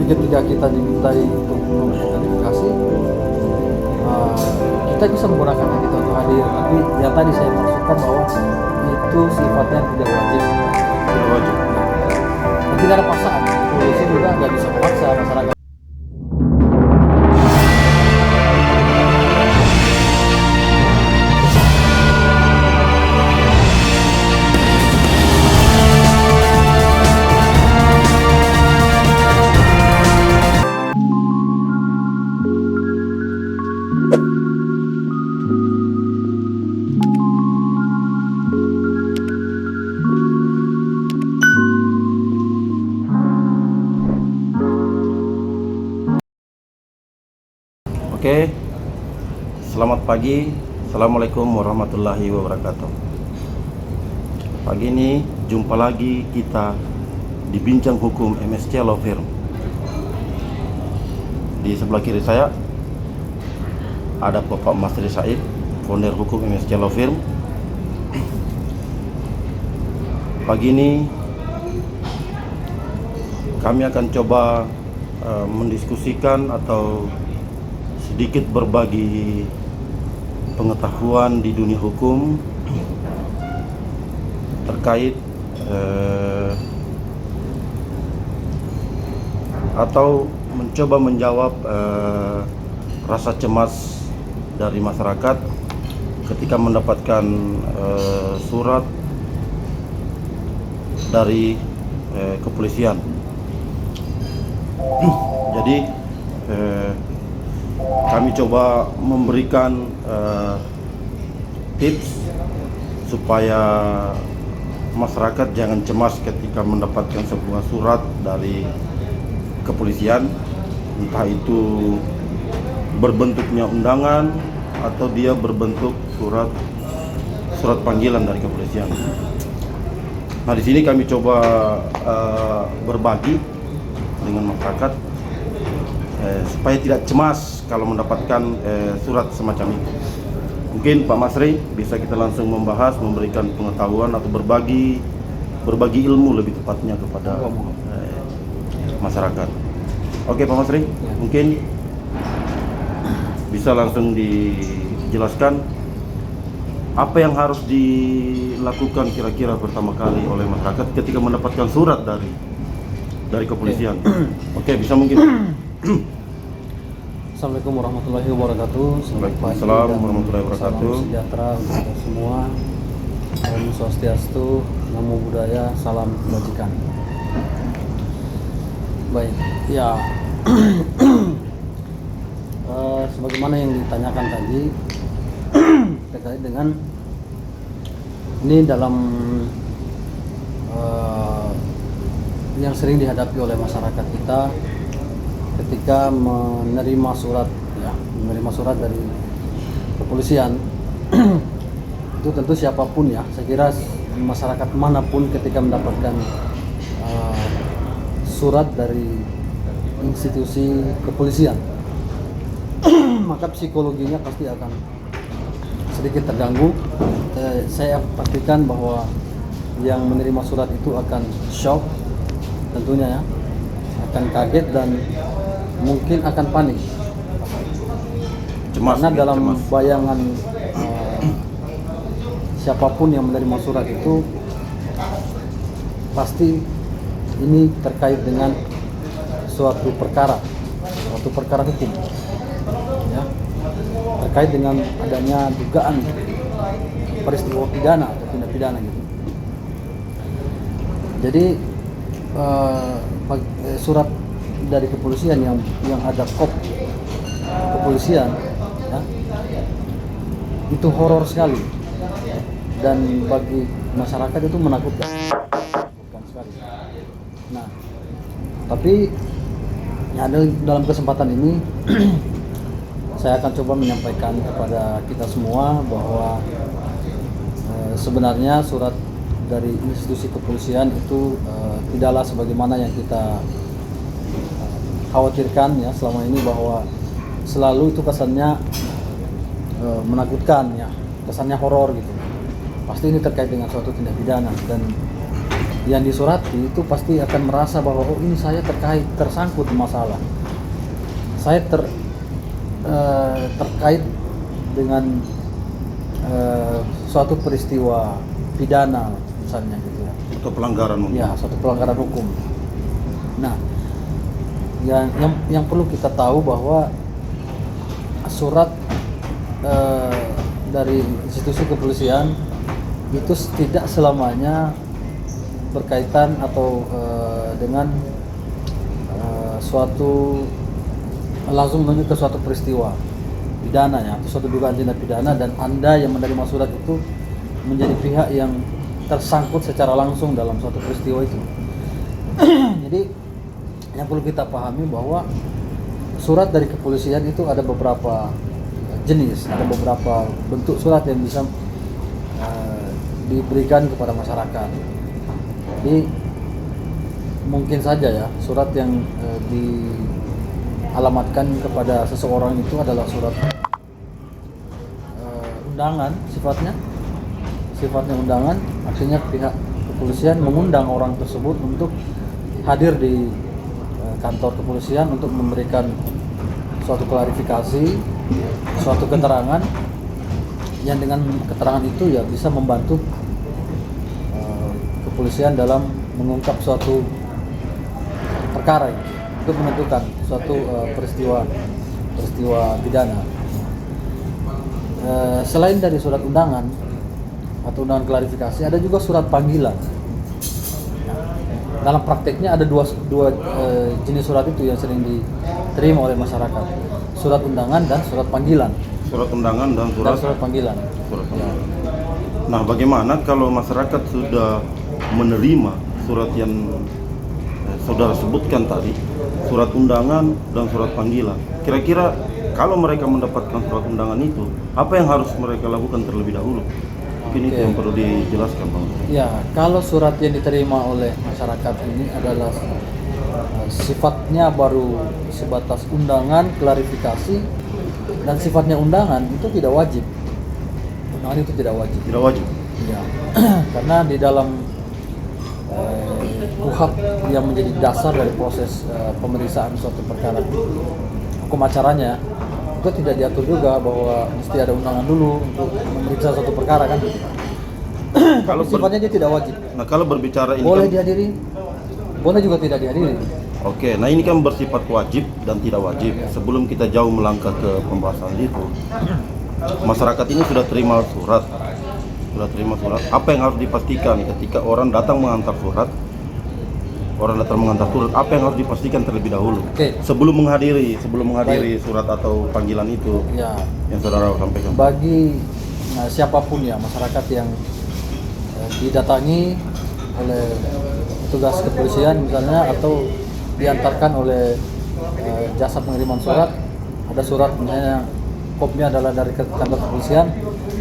ketika kita dimintai untuk mengklarifikasi, kita bisa menggunakan hak kita untuk hadir. Tapi yang tadi saya maksudkan bahwa itu sifatnya tidak wajib. Tidak wajib. Dan tidak ada paksaan. Polisi juga nggak bisa memaksa masyarakat. Oke, selamat pagi. Assalamualaikum warahmatullahi wabarakatuh. Pagi ini jumpa lagi kita di Bincang Hukum MSC Law Firm. Di sebelah kiri saya ada Bapak Masri Said, founder hukum MSC Law Firm. Pagi ini kami akan coba mendiskusikan atau sedikit berbagi pengetahuan di dunia hukum terkait atau mencoba menjawab rasa cemas dari masyarakat ketika mendapatkan surat dari kepolisian. Jadi kami coba memberikan tips supaya masyarakat jangan cemas ketika mendapatkan sebuah surat dari kepolisian, entah itu berbentuknya undangan atau dia berbentuk surat panggilan dari kepolisian. Nah, di sini kami coba berbagi dengan masyarakat supaya tidak cemas kalau mendapatkan surat semacam itu. Mungkin Pak Masri bisa kita langsung membahas, memberikan pengetahuan atau berbagi ilmu lebih tepatnya kepada masyarakat. Oke Pak Masri, mungkin bisa langsung dijelaskan apa yang harus dilakukan kira-kira pertama kali oleh masyarakat ketika mendapatkan surat dari kepolisian. Oke, bisa mungkin. Assalamualaikum warahmatullahi wabarakatuh. Waalaikumsalam warahmatullahi wabarakatuh. Salam sejahtera untuk kita semua. Om Swastiastu, Namo Buddhaya, salam kebajikan. Baik, ya. Sebagaimana yang ditanyakan tadi terkait dengan ini dalam yang sering dihadapi oleh masyarakat kita ketika menerima surat dari kepolisian. Itu tentu siapapun ya, saya kira masyarakat manapun ketika mendapatkan surat dari institusi kepolisian maka psikologinya pasti akan sedikit terganggu. Saya pastikan bahwa yang menerima surat itu akan shock tentunya ya, akan kaget dan mungkin akan panik. Cemas, karena dalam cemas. bayangan siapapun yang menerima surat itu pasti ini terkait dengan suatu perkara hukum ya, terkait dengan adanya dugaan peristiwa pidana atau tindak pidana gitu. Jadi surat dari kepolisian yang ada kop kepolisian ya, itu horor sekali dan bagi masyarakat itu menakutkan sekali. Nah, tapi ya, dalam kesempatan ini saya akan coba menyampaikan kepada kita semua bahwa sebenarnya surat dari institusi kepolisian itu tidaklah sebagaimana yang kita khawatirkan ya selama ini, bahwa selalu itu kesannya menakutkan ya, kesannya horor gitu. Pasti ini terkait dengan suatu tindak pidana dan yang disurati itu pasti akan merasa bahwa oh ini saya tersangkut masalah, saya terkait dengan suatu peristiwa pidana misalnya gitu ya, Atau pelanggaran mungkin. ya suatu pelanggaran hukum. Nah, yang perlu kita tahu bahwa surat dari institusi kepolisian itu tidak selamanya berkaitan atau dengan suatu langsung menuju ke suatu peristiwa pidana ya, atau suatu dugaan tindak pidana, dan Anda yang menerima surat itu menjadi pihak yang tersangkut secara langsung dalam suatu peristiwa itu. Jadi yang perlu kita pahami bahwa surat dari kepolisian itu ada beberapa jenis, ada beberapa bentuk surat yang bisa diberikan kepada masyarakat. Jadi mungkin saja ya surat yang dialamatkan kepada seseorang itu adalah surat undangan, sifatnya undangan, artinya pihak kepolisian mengundang orang tersebut untuk hadir di kantor kepolisian untuk memberikan suatu klarifikasi, suatu keterangan yang dengan keterangan itu ya bisa membantu kepolisian dalam mengungkap suatu perkara untuk menentukan suatu peristiwa pidana. Selain dari surat undangan atau undangan klarifikasi, ada juga surat panggilan. Dalam prakteknya ada dua jenis surat itu yang sering diterima oleh masyarakat: surat undangan dan surat panggilan. Surat undangan dan surat panggilan. Surat panggilan. Nah, bagaimana kalau masyarakat sudah menerima surat yang saudara sebutkan tadi, surat undangan dan surat panggilan? Kira-kira kalau mereka mendapatkan surat undangan itu, apa yang harus mereka lakukan terlebih dahulu? Mungkin itu yang perlu dijelaskan, Bang. Ya, kalau surat yang diterima oleh masyarakat ini adalah sifatnya baru sebatas undangan, klarifikasi, dan sifatnya undangan, itu tidak wajib. Undangan itu tidak wajib. Tidak wajib? Ya, karena di dalam KUHP yang menjadi dasar dari proses pemeriksaan suatu perkara hukum acaranya, itu tidak diatur juga bahwa mesti ada undangan dulu untuk memeriksa suatu perkara kan. Kalau sifatnya dia tidak wajib. Nah, kalau berbicara ini boleh kan, dihadiri, boleh juga tidak dihadiri. Oke, nah ini kan bersifat wajib dan tidak wajib. Sebelum kita jauh melangkah ke pembahasan itu, masyarakat ini sudah terima surat. Apa yang harus dipastikan ketika orang datang mengantar surat? Apa yang harus dipastikan terlebih dahulu? Sebelum menghadiri surat atau panggilan itu, ya, yang saudara sampaikan. Bagi siapapun ya, masyarakat yang didatangi oleh petugas kepolisian misalnya, atau diantarkan oleh jasa pengiriman surat, ada surat misalnya kopinya adalah dari kantor kepolisian,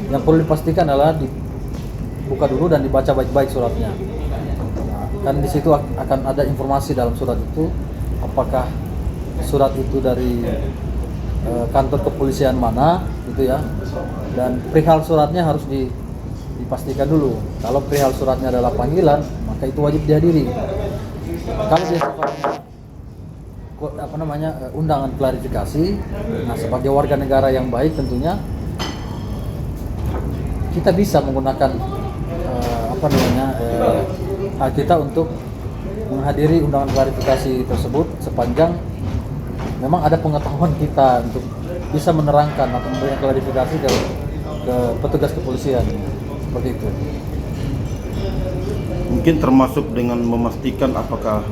yang perlu dipastikan adalah dibuka dulu dan dibaca baik-baik suratnya. Kan di situ akan ada informasi dalam surat itu, apakah surat itu dari kantor kepolisian mana gitu ya, dan perihal suratnya harus dipastikan dulu. Kalau perihal suratnya adalah panggilan, maka itu wajib dihadiri. Kalau dia sifatnya undangan klarifikasi, nah sebagai warga negara yang baik tentunya kita bisa menggunakan hak kita untuk menghadiri undangan klarifikasi tersebut sepanjang memang ada pengetahuan kita untuk bisa menerangkan atau memberikan klarifikasi ke petugas kepolisian, seperti itu. Mungkin termasuk dengan memastikan apakah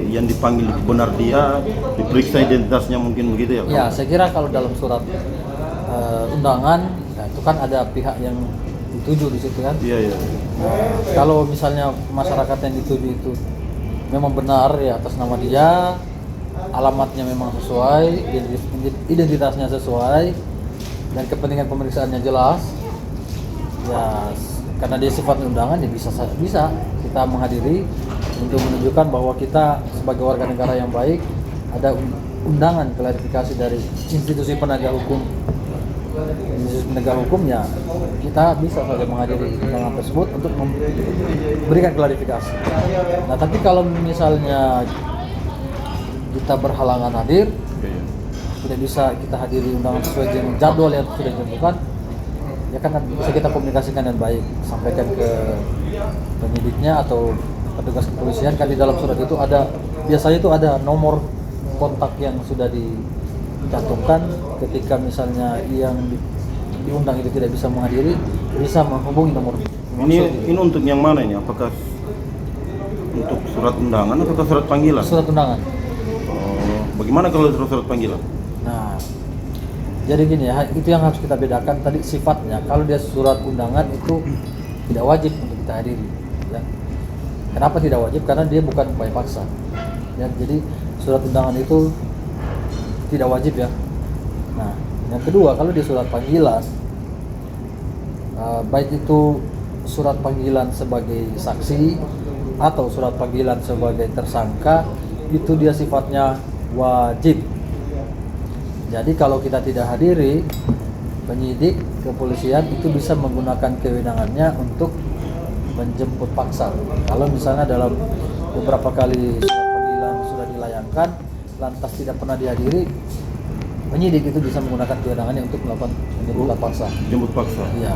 yang dipanggil benar dia, diperiksa identitasnya, mungkin begitu ya? Ya, saya kira kalau dalam surat undangan, ya, itu kan ada pihak yang dituju di situ kan. Iya. Kalau misalnya masyarakat yang dituju itu memang benar ya atas nama dia, alamatnya memang sesuai, identitasnya sesuai, dan kepentingan pemeriksaannya jelas, ya karena dia sifatnya undangan, ya bisa kita menghadiri untuk menunjukkan bahwa kita sebagai warga negara yang baik, ada undangan klarifikasi dari institusi penegak hukum institusi penegak hukum ya kita bisa saja menghadiri undangan tersebut untuk memberikan klarifikasi. Nah tapi kalau misalnya kita berhalangan hadir, tidak bisa kita hadiri undangan sesuai dengan jadwal yang sudah ditentukan, ya kan bisa kita komunikasikan dengan baik, sampaikan ke penyidiknya atau petugas kepolisian. Kan di dalam surat itu ada, biasanya itu ada nomor kontak yang sudah dicantumkan. Ketika misalnya yang diundang itu tidak bisa menghadiri, bisa menghubungi nomor Ini untuk yang mana ini? Apakah untuk surat undangan atau surat panggilan? surat undangan. Oh, bagaimana kalau surat panggilan? Nah, jadi gini ya, itu yang harus kita bedakan tadi sifatnya. Kalau dia surat undangan itu tidak wajib untuk kita hadiri. Ya. Kenapa tidak wajib? Karena dia bukan upaya paksa. Ya, jadi surat undangan itu tidak wajib ya. Nah, yang kedua, kalau dia surat panggilan, baik itu surat panggilan sebagai saksi atau surat panggilan sebagai tersangka, itu dia sifatnya wajib. Jadi kalau kita tidak hadiri, penyidik kepolisian itu bisa menggunakan kewenangannya untuk menjemput paksa. Kalau misalnya dalam beberapa kali surat panggilan sudah dilayangkan, lantas tidak pernah dihadiri, penyidik itu bisa menggunakan kewenangannya untuk melakukan penjemputan paksa. Jemput paksa. Iya.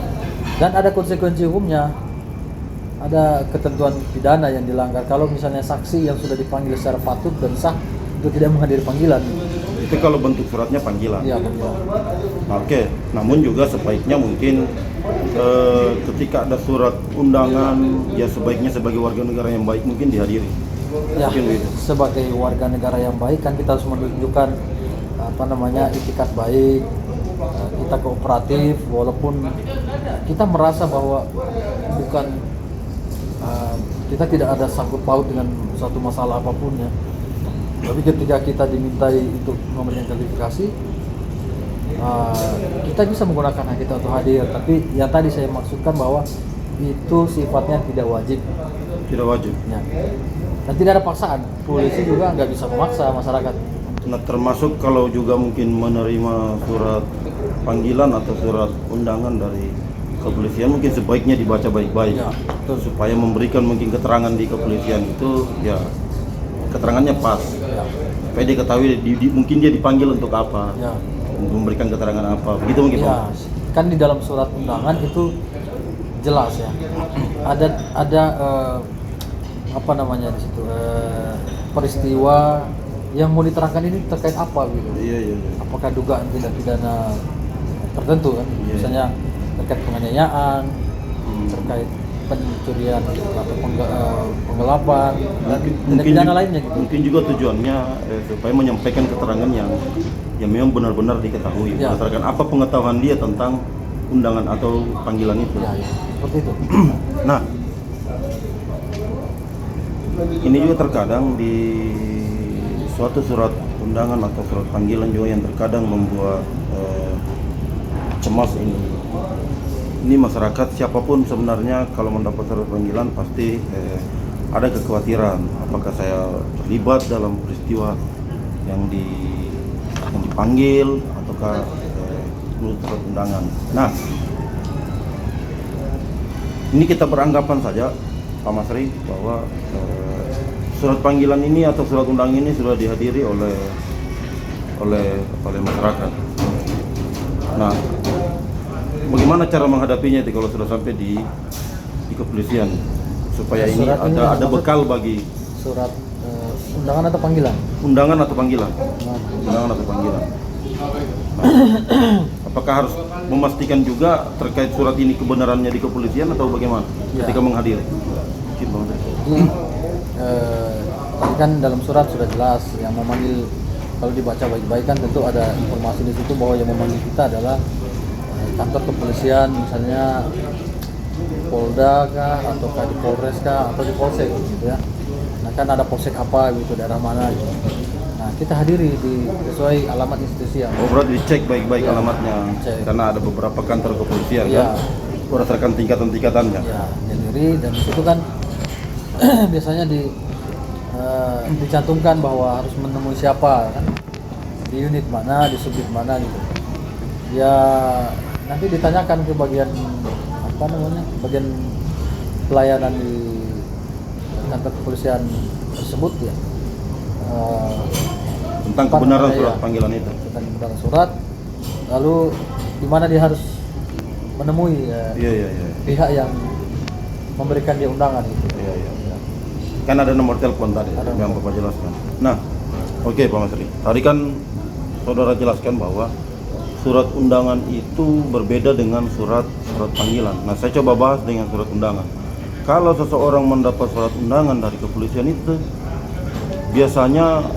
Dan ada konsekuensi hukumnya. Ada ketentuan pidana yang dilanggar kalau misalnya saksi yang sudah dipanggil secara patut dan sah itu tidak menghadiri panggilan. Itu kalau bentuk suratnya panggilan. Iya, panggilan. Oke, namun juga sebaiknya mungkin ketika ada surat undangan, ya sebaiknya sebagai warga negara yang baik mungkin dihadiri. Ya, Mungkin begitu. sebagai warga negara yang baik kan kita harus menunjukkan itikat baik, kita kooperatif walaupun kita merasa bahwa bukan kita tidak ada sangkut paut dengan suatu masalah apapun ya. Tapi ketika kita dimintai untuk memberikan klarifikasi, kita bisa menggunakan hak kita untuk hadir. Tapi yang tadi saya maksudkan bahwa itu sifatnya tidak wajib. Tidak wajib. Ya. Dan tidak ada paksaan. Polisi juga nggak bisa memaksa masyarakat. Nah, termasuk kalau juga mungkin menerima surat panggilan atau surat undangan dari kepolisian, mungkin sebaiknya dibaca baik-baik Ya, betul. supaya memberikan mungkin keterangan di kepolisian itu ya keterangannya pas. Ya. Supaya dia ketahui mungkin dia dipanggil untuk apa, Ya. untuk memberikan keterangan apa, begitu mungkin Pak? Ya, kan di dalam surat undangan itu jelas ya. Ada apa namanya di situ peristiwa yang mau diterangkan ini terkait apa gitu. Iya. Apakah dugaan tindak pidana tertentu kan? Iya. Misalnya terkait penganiayaan, terkait pencurian atau penggelapan dan tindak pidana lainnya gitu. Mungkin juga tujuannya supaya menyampaikan keterangan yang memang benar-benar diketahui Ya. berdasarkan apa pengetahuan dia tentang undangan atau panggilan itu. Ya, seperti itu. Nah, ini juga terkadang di suatu surat undangan atau surat panggilan juga yang terkadang membuat cemas ini masyarakat siapapun sebenarnya kalau mendapat surat panggilan pasti ada kekhawatiran apakah saya terlibat dalam peristiwa yang dipanggil ataukah menurut surat undangan. Nah, ini kita beranggapan saja Pak Masri bahwa surat panggilan ini atau surat undangan ini sudah dihadiri oleh masyarakat. Nah, bagaimana cara menghadapinya itu kalau sudah sampai di kepolisian supaya ini Surat ini ada maksud bekal bagi surat undangan atau panggilan? undangan atau panggilan? Nah, Undangan atau panggilan. Nah, apakah harus memastikan juga terkait surat ini kebenarannya di kepolisian atau bagaimana Ya. ketika menghadiri? Mungkin Bang Masri. Jadi tadi kan dalam surat sudah jelas yang memanggil, kalau dibaca baik-baik kan tentu ada informasi di situ bahwa yang memanggil kita adalah kantor kepolisian, misalnya Polda kah, atau di Polres kah, atau di Polsek gitu ya. Nah kan ada Polsek apa gitu, daerah mana gitu. Nah kita hadiri sesuai alamat institusi yang Berarti dicek baik-baik Ya, alamatnya cek. karena ada beberapa kantor kepolisian Ya. kan berdasarkan tingkatan-tingkatannya. ya dihadiri, dan di situ kan biasanya dicantumkan bahwa harus menemui siapa kan, di unit mana, di subdit mana gitu. Ya nanti ditanyakan ke bagian bagian pelayanan di kantor kepolisian tersebut ya. Tentang kebenaran surat ya, panggilan itu. tentang kebenaran surat, lalu di mana dia harus menemui Iya. pihak yang memberikan dia undangan itu. Iya. Kan ada nomor telepon tadi Ada yang nomor. Bapak jelaskan. Nah, oke Pak Masri. Tadi kan saudara jelaskan bahwa surat undangan itu berbeda dengan surat panggilan. Nah, saya coba bahas dengan surat undangan. Kalau seseorang mendapat surat undangan dari kepolisian itu biasanya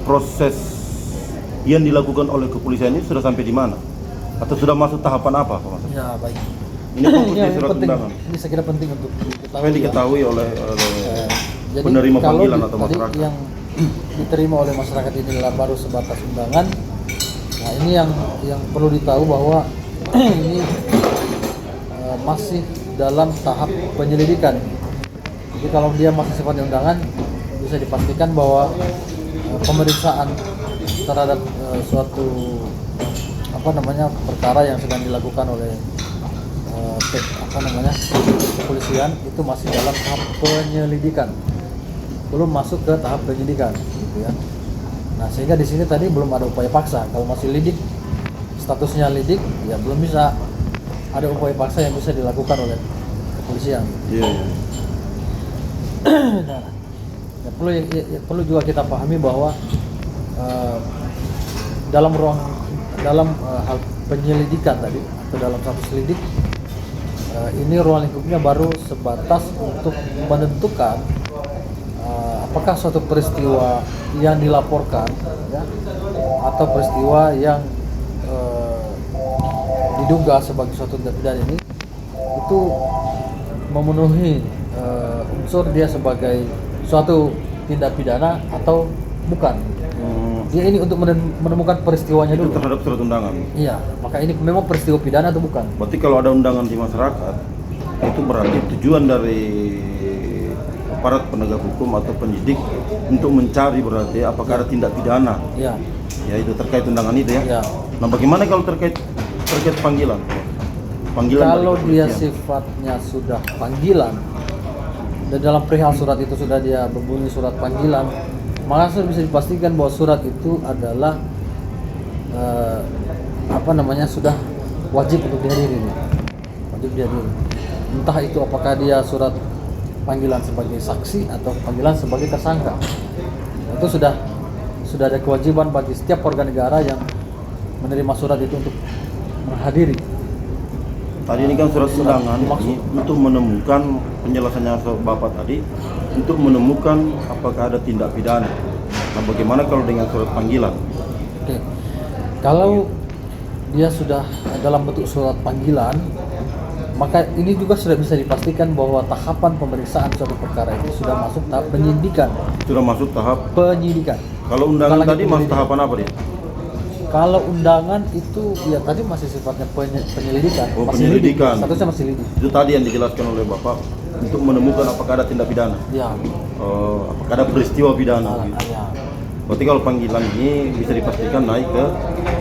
proses yang dilakukan oleh kepolisian ini sudah sampai di mana? Atau sudah masuk tahapan apa, Pak Masri? Ya baik. Ini fokus Ya, di surat penting. undangan. Ini saya kira penting untuk Apa yang diketahui oleh Jadi penerima kalau panggilan atau tadi masyarakat? yang diterima oleh masyarakat ini adalah baru sebatas undangan. Nah ini yang perlu ditahu bahwa ini masih dalam tahap penyelidikan. Jadi kalau dia masih sifatnya undangan, bisa dipastikan bahwa pemeriksaan terhadap suatu perkara yang sedang dilakukan oleh kepolisian itu masih dalam tahap penyelidikan, belum masuk ke tahap penyidikan, gitu ya. Nah sehingga di sini tadi belum ada upaya paksa. Kalau masih lidik, statusnya lidik, ya belum bisa ada upaya paksa yang bisa dilakukan oleh kepolisian. Iya. Nah, perlu juga kita pahami bahwa dalam hal penyelidikan tadi atau dalam status lidik, ini ruang lingkupnya baru sebatas untuk menentukan apakah suatu peristiwa yang dilaporkan ya, atau peristiwa yang diduga sebagai suatu tindak pidana ini itu memenuhi unsur dia sebagai suatu tindak pidana atau bukan. Dia ini untuk menemukan peristiwanya Itu dulu. terhadap surat undangan. Iya, maka ini memang peristiwa pidana atau bukan? Berarti kalau ada undangan di masyarakat, itu berarti tujuan dari aparat penegak hukum atau penyidik untuk mencari berarti apakah ada tindak pidana. Iya. Ya itu terkait undangan itu ya. Iya. Nah bagaimana kalau terkait panggilan? Panggilan Kalau dari dia kepolisian. sifatnya sudah panggilan dan dalam perihal surat itu sudah dia berbunyi surat panggilan, maka sudah bisa dipastikan bahwa surat itu adalah sudah wajib untuk dihadiri, wajib dihadiri. Entah itu apakah dia surat panggilan sebagai saksi atau panggilan sebagai tersangka, itu sudah ada kewajiban bagi setiap warga negara yang menerima surat itu untuk menghadiri. Tadi ini kan surat undangan Dimaksud. ini untuk menemukan penjelasannya Bapak tadi untuk menemukan apakah ada tindak pidana. Nah bagaimana kalau dengan surat panggilan? Oke. Kalau dia sudah dalam bentuk surat panggilan, maka ini juga sudah bisa dipastikan bahwa tahapan pemeriksaan suatu perkara itu sudah masuk tahap penyidikan. Sudah masuk tahap. Penyidikan. Kalau undangan Bukan lagi tadi masuk penyelidikan. tahapan apa dia? Kalau undangan itu ya tadi masih sifatnya penyelidikan. Oh, Masih penyelidikan. lidik. Statusnya masih lidik. Itu tadi yang dijelaskan oleh Bapak untuk menemukan apakah ada tindak pidana. Ya. Apakah ada peristiwa pidana. Gitu. Ya. Berarti kalau panggilan ini bisa dipastikan naik ke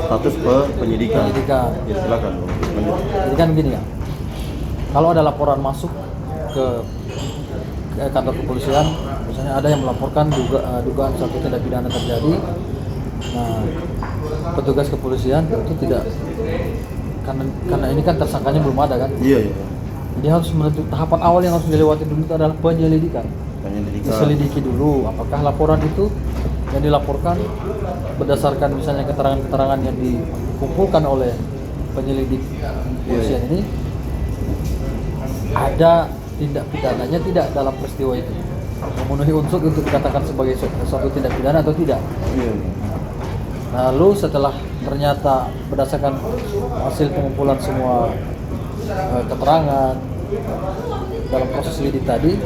status penyidikan. Penyidikan. Ya silakan. Lanjut. Jadi kan begini ya. Kalau ada laporan masuk ke kantor kepolisian, misalnya ada yang melaporkan dugaan suatu tindak pidana terjadi, nah petugas kepolisian itu tidak, karena ini kan tersangkanya belum ada kan, Iya. dia harus menentukan tahapan awal yang harus dilewati dulu itu adalah penyelidikan. Diselidiki dulu apakah laporan itu yang dilaporkan berdasarkan misalnya keterangan-keterangan yang dikumpulkan oleh penyelidik kepolisian ini ada tindak pidananya tidak dalam peristiwa itu, memenuhi unsur untuk dikatakan sebagai suatu tindak pidana atau tidak. Iya. Lalu setelah ternyata berdasarkan hasil pengumpulan semua keterangan dalam proses lidik tadi,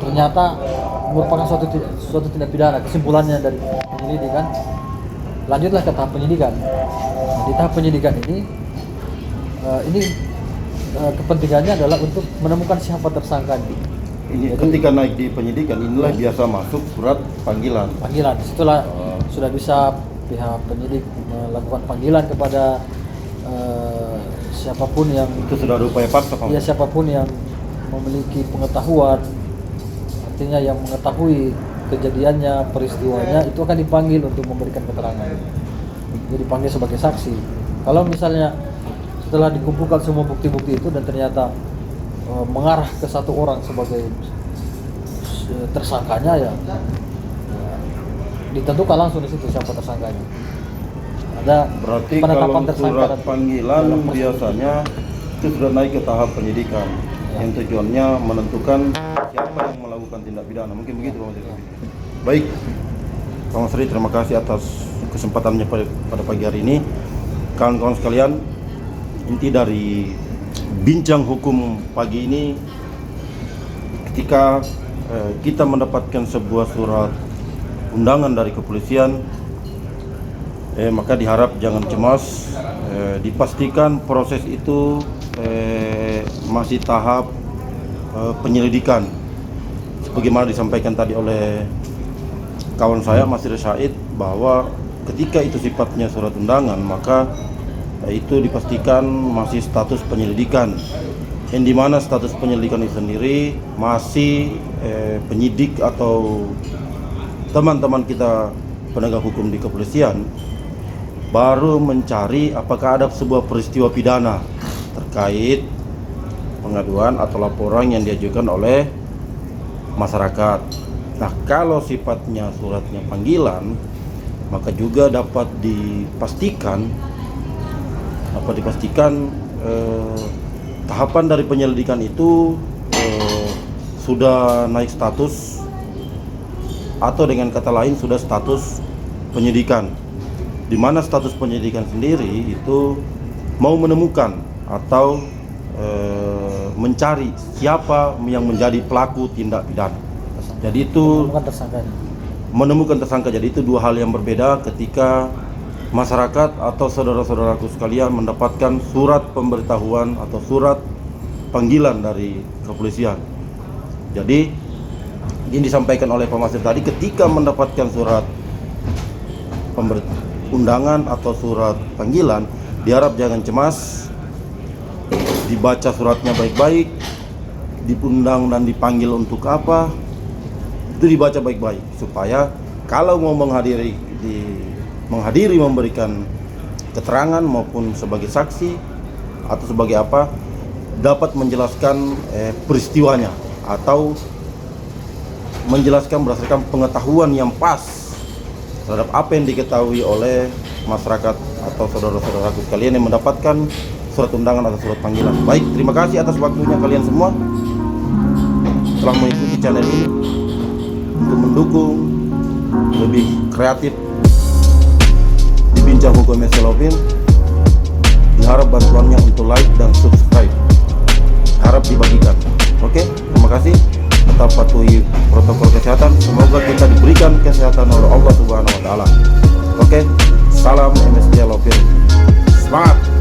ternyata merupakan suatu tindak pidana, kesimpulannya dari penyelidikan, lanjutlah ke tahap penyidikan. Nah, di tahap penyidikan ini kepentingannya adalah untuk menemukan siapa tersangka. Ini ketika naik di penyidikan inilah biasa masuk surat panggilan. Panggilan, setelah sudah bisa pihak penyidik melakukan panggilan kepada siapapun yang Itu sudah ada upaya paksa, Pak? ya siapapun yang memiliki pengetahuan, artinya yang mengetahui kejadiannya, peristiwanya, itu akan dipanggil untuk memberikan keterangan. Jadi dipanggil sebagai saksi. Kalau misalnya setelah dikumpulkan semua bukti-bukti itu dan ternyata mengarah ke satu orang sebagai tersangkanya, ya ditentukan langsung di situ siapa tersangkanya. Ada Berarti penetapan kalau tersangka surat dan- panggilan dalam proses biasanya itu sudah naik ke tahap penyidikan, yang tujuannya menentukan siapa yang melakukan tindak pidana. Mungkin begitu, Pak Mas. Baik, Pak Mas Ri, terima kasih atas kesempatannya pada pagi hari ini. Kawan-kawan sekalian, inti dari bincang hukum pagi ini, ketika kita mendapatkan sebuah surat undangan dari kepolisian, maka diharap jangan cemas, dipastikan proses itu masih tahap penyelidikan, sebagaimana disampaikan tadi oleh kawan saya Mas Ri Said, bahwa ketika itu sifatnya surat undangan, maka itu dipastikan masih status penyelidikan, yang dimana status penyelidikan itu sendiri masih penyidik atau teman-teman kita penegak hukum di kepolisian baru mencari apakah ada sebuah peristiwa pidana terkait pengaduan atau laporan yang diajukan oleh masyarakat. Nah, kalau sifatnya suratnya panggilan, maka juga dapat dipastikan tahapan dari penyelidikan itu sudah naik status, atau dengan kata lain sudah status penyidikan, di mana status penyidikan sendiri itu mau menemukan atau mencari siapa yang menjadi pelaku tindak pidana. Jadi itu menemukan tersangka. Jadi itu dua hal yang berbeda ketika masyarakat atau saudara-saudaraku sekalian mendapatkan surat pemberitahuan atau surat panggilan dari kepolisian. Jadi ini disampaikan oleh Pak Masir tadi, ketika mendapatkan surat undangan atau surat panggilan, diharap jangan cemas, dibaca suratnya baik-baik, diundang dan dipanggil untuk apa, itu dibaca baik-baik, supaya kalau mau menghadiri memberikan keterangan maupun sebagai saksi atau sebagai apa, dapat menjelaskan peristiwanya atau menjelaskan berdasarkan pengetahuan yang pas terhadap apa yang diketahui oleh masyarakat atau saudara-saudaraku sekalian yang mendapatkan surat undangan atau surat panggilan. Baik, terima kasih atas waktunya kalian semua telah mengikuti channel ini. Untuk mendukung lebih kreatif di Bincang Hukum Meselopin, diharap bantuannya untuk like dan subscribe, harap dibagikan. Oke, terima kasih. Tetap patuhi protokol kesehatan. Semoga kita diberikan kesehatan oleh Allah Subhanahu wa taala. Oke, salam MSJ Lovin. Semangat.